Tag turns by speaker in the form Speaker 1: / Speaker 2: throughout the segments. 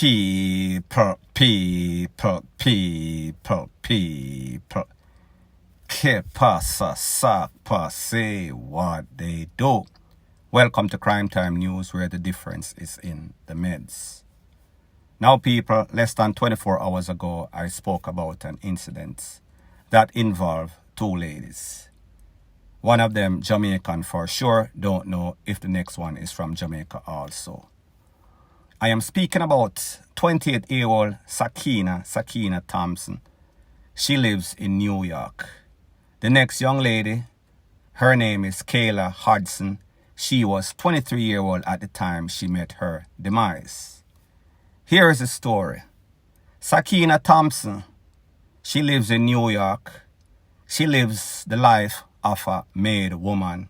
Speaker 1: People. Que pasa, sakpa, say what they do. Welcome to Crime Time News, where the difference is in the meds. Now, people, less than 24 hours ago, I spoke about an incident that involved two ladies. One of them Jamaican for sure, don't know if the next one is from Jamaica also. I am speaking about 28-year-old Sakina Thompson. She lives in New York. The next young lady, her name is Kayla Hodgson. She was 23-year-old at the time she met her demise. Here is the story. Sakina Thompson, she lives in New York. She lives the life of a made woman.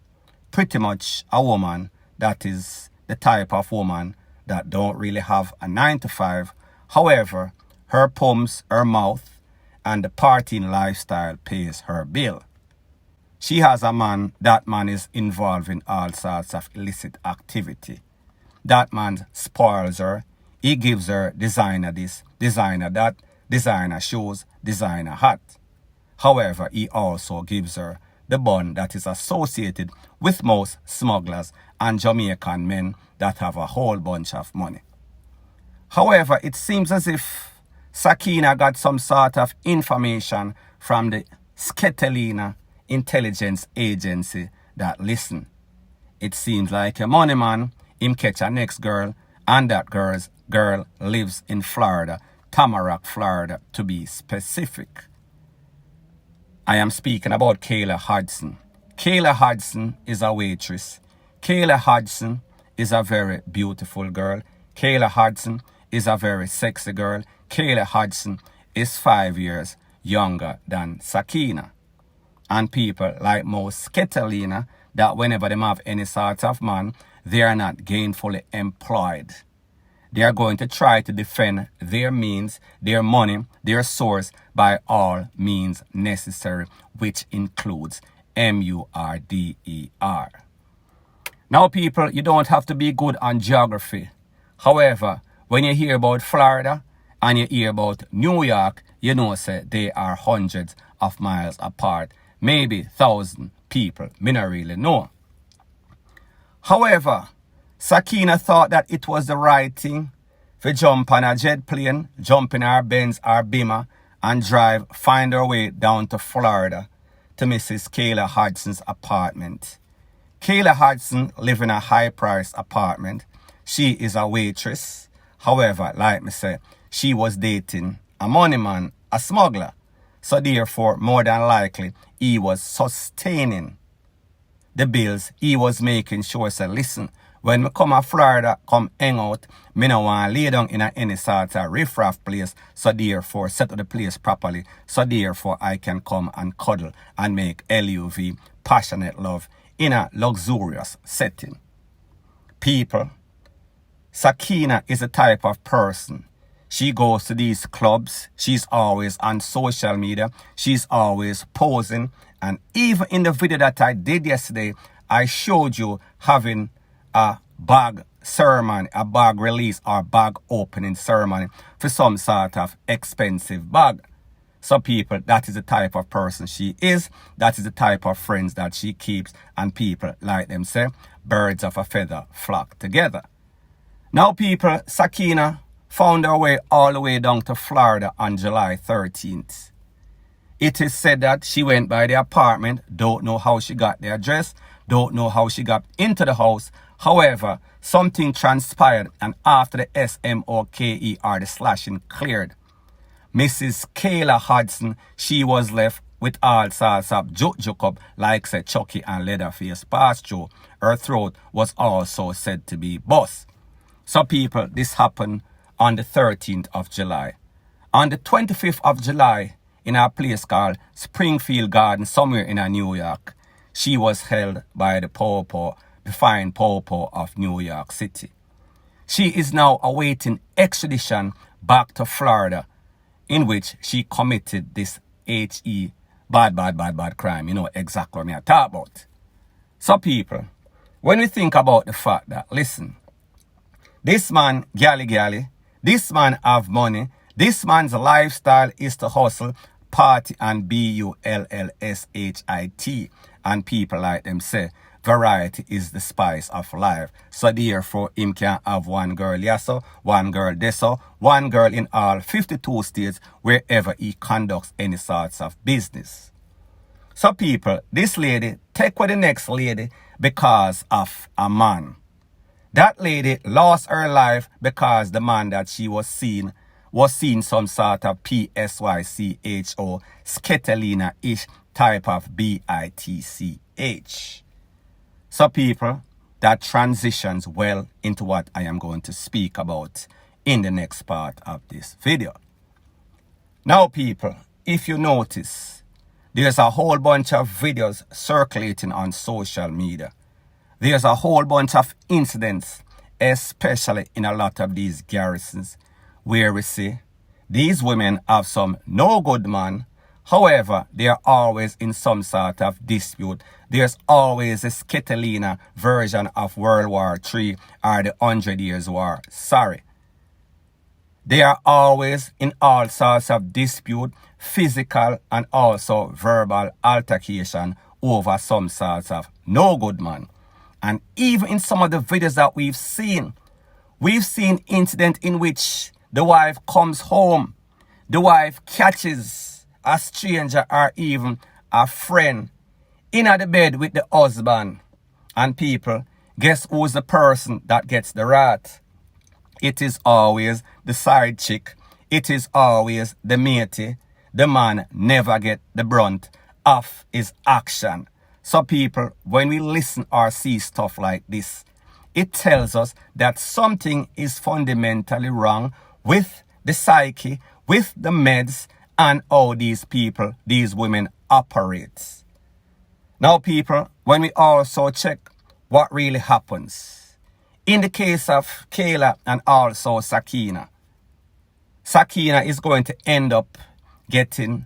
Speaker 1: Pretty much a woman that is the type of woman that don't really have a 9-to-5. However, her pumps, her mouth, and the partying lifestyle pays her bill. She has a man. That man is involved in all sorts of illicit activity. That man spoils her. He gives her designer this, designer that, designer shoes, designer hat. However, he also gives her the bun that is associated with most smugglers and Jamaican men that have a whole bunch of money. However, it seems as if Sakina got some sort of information from the keteliyna intelligence agency that listen. It seems like a money man, him catch a next girl, and that girl lives in Florida, Tamarack, Florida, to be specific. I am speaking about Kayla Hodgson. Kayla Hodgson is a waitress. Kayla Hodgson is a very beautiful girl. Kayla Hodgson is a very sexy girl. Kayla Hodgson is 5 years younger than Sakina. And people like most keteliyna, that whenever they have any sort of man, they are not gainfully employed. They are going to try to defend their means, their money, their source by all means necessary, which includes murder. Now, people, you don't have to be good on geography. However, when you hear about Florida and you hear about New York, you know, say they are hundreds of miles apart. Maybe 1,000 people. Me not really know. However, Sakina thought that it was the right thing to jump on a jet plane, jump in our Benz or Beamer, and find her way down to Florida to Mrs. Kayla Hodgson's apartment. Kayla Hodgson lives in a high-priced apartment. She is a waitress. However, like me say, she was dating a money man, a smuggler. So therefore, more than likely, he was sustaining the bills. He was making sure, say, listen, when me come to Florida, come hang out, me no want to lay down in any sort of riff-raff place. So therefore, set up the place properly. So therefore, I can come and cuddle and make LUV, passionate love, in a luxurious setting. People, Sakina is a type of person. She goes to these clubs. She's always on social media. She's always posing. And even in the video that I did yesterday, I showed you having a bag ceremony, a bag release or bag opening ceremony for some sort of expensive bag. So people, that is the type of person she is. That is the type of friends that she keeps. And people, like them say, birds of a feather flock together. Now people, Sakina found her way all the way down to Florida on July 13th. It is said that she went by the apartment, don't know how she got the address, don't know how she got into the house. However, something transpired, and after the SMOKER, the slashing cleared, Mrs. Kayla Hodgson, she was left with all sorts of juk up, like say Chucky and Leatherface passed through. Her throat was also said to be bust. So people, this happened on the 13th of July. On the 25th of July, in a place called Springfield Garden, somewhere in New York, she was held by the fine popo of New York City. She is now awaiting extradition back to Florida, in which she committed this bad crime. You know exactly what I'm talking about. So people, when we think about the fact that, listen, this man, gally, This man have money. This man's lifestyle is to hustle, party, and bullshit. And people like them say, variety is the spice of life. So therefore, him can have one girl yes, so, one girl this, so, one girl in all 52 states wherever he conducts any sorts of business. So people, this lady take with the next lady because of a man. That lady lost her life because the man that she was seeing some sort of PSYCHO, keteliyna-ish type of BITCH. So people, that transitions well into what I am going to speak about in the next part of this video. Now people, if you notice, there's a whole bunch of videos circulating on social media. There's a whole bunch of incidents, especially in a lot of these garrisons, where we see these women have some no good man. However, they are always in some sort of dispute. There's always a keteliyna version of World War III or the 100 Years' War. Sorry. They are always in all sorts of dispute, physical and also verbal altercation over some sorts of no good man. And even in some of the videos that we've seen incident in which the wife comes home, the wife catches a stranger or even a friend in the bed with the husband. And people, guess who's the person that gets the rat? It is always the side chick. It is always the matey. The man never get the brunt of his action. So people, when we listen or see stuff like this, it tells us that something is fundamentally wrong with the psyche, with the meds, and how these people, these women operate. Now people, when we also check what really happens, in the case of Kayla and also Sakina is going to end up getting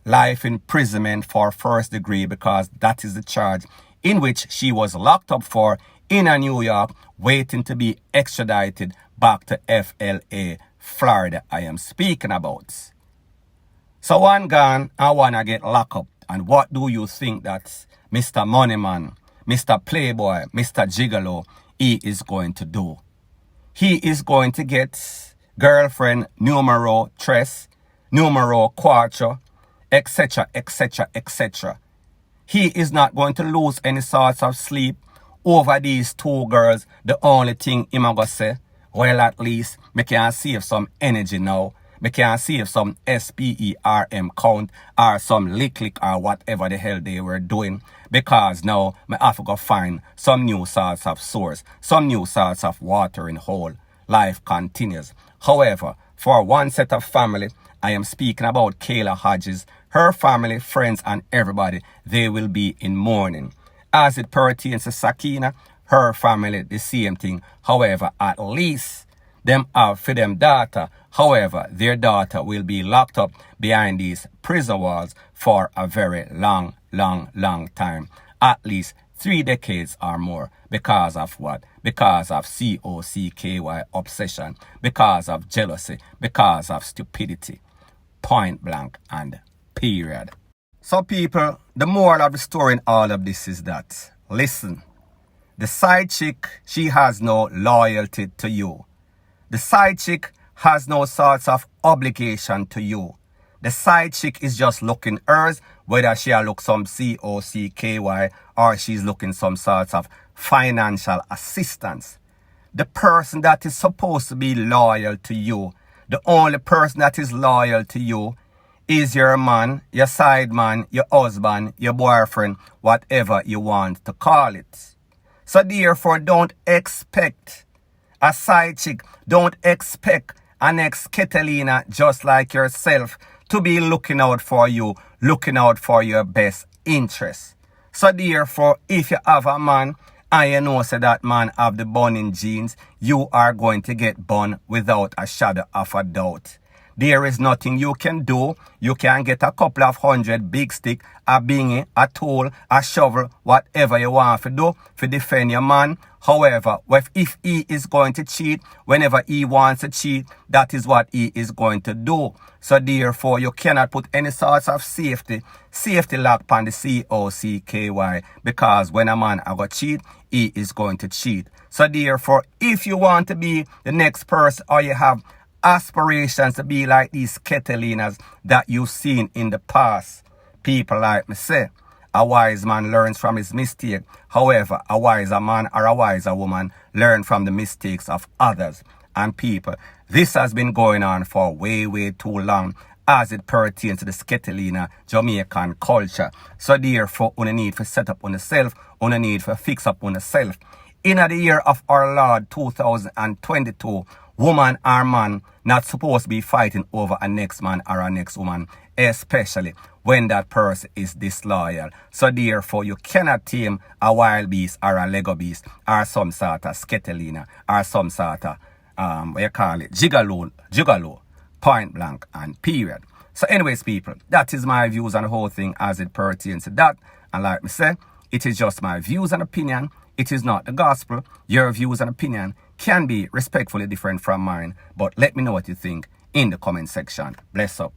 Speaker 1: life imprisonment for first degree because that is the charge in which she was locked up for in New York, waiting to be extradited back to FLA, Florida, I am speaking about. So one gone, I want to get locked up. And what do you think that Mr. Moneyman, Mr. Playboy, Mr. Gigolo, he is going to do? He is going to get girlfriend numero tres, numero cuatro, etc., etc., etc. He is not going to lose any sorts of sleep over these two girls. The only thing him going to say, well, at least me can save some energy now. Me can save some SPERM count or some lick or whatever the hell they were doing. Because now me have to go find some new sorts of source, some new sorts of watering hole. Life continues. However, for one set of family, I am speaking about Kayla Hodges, her family, friends, and everybody, they will be in mourning. As it pertains to Sakina, her family, the same thing. However, at least them have for them daughter. However, their daughter will be locked up behind these prison walls for a very long time. At least 3 decades or more. Because of what? Because of COCKY obsession. Because of jealousy. Because of stupidity. Point blank and period. So people, the moral of the story in all of this is that, listen, the side chick, she has no loyalty to you. The side chick has no sorts of obligation to you. The side chick is just looking hers, whether she look some COCKY or she's looking some sorts of financial assistance. The person that is supposed to be loyal to you, the only person that is loyal to you is your man, your side man, your husband, your boyfriend, whatever you want to call it. So therefore, don't expect a side chick, don't expect an ex-keteliyna just like yourself to be looking out for you, looking out for your best interest. So therefore, if you have a man and you know say that man have the burning genes, you are going to get burned without a shadow of a doubt. There is nothing you can do. You can get a couple of hundred big stick, a bingy, a tool, a shovel, whatever you want to do to defend your man. However, if he is going to cheat, whenever he wants to cheat, that is what he is going to do. So therefore, you cannot put any sorts of safety lock on the COCKY, because when a man a go cheat, he is going to cheat. So therefore, if you want to be the next person, or you have aspirations to be like these keteliynas that you've seen in the past, people like me say, a wise man learns from his mistake. However, a wiser man or a wiser woman learn from the mistakes of others. And people, this has been going on for way, way too long as it pertains to the keteliyna Jamaican culture. So therefore, you need to set up on yourself, you need to fix up on yourself. In the year of our Lord 2022, woman or man not supposed to be fighting over a next man or a next woman, especially when that person is disloyal. So therefore, you cannot tame a wild beast or a Lego beast or some sort of keteliyna or some sort of gigolo, point blank and period. So anyways, people, that is my views on the whole thing as it pertains to that. And like me say, it is just my views and opinion. It is not the gospel. Your views and opinion can be respectfully different from mine, but let me know what you think in the comment section. Bless up.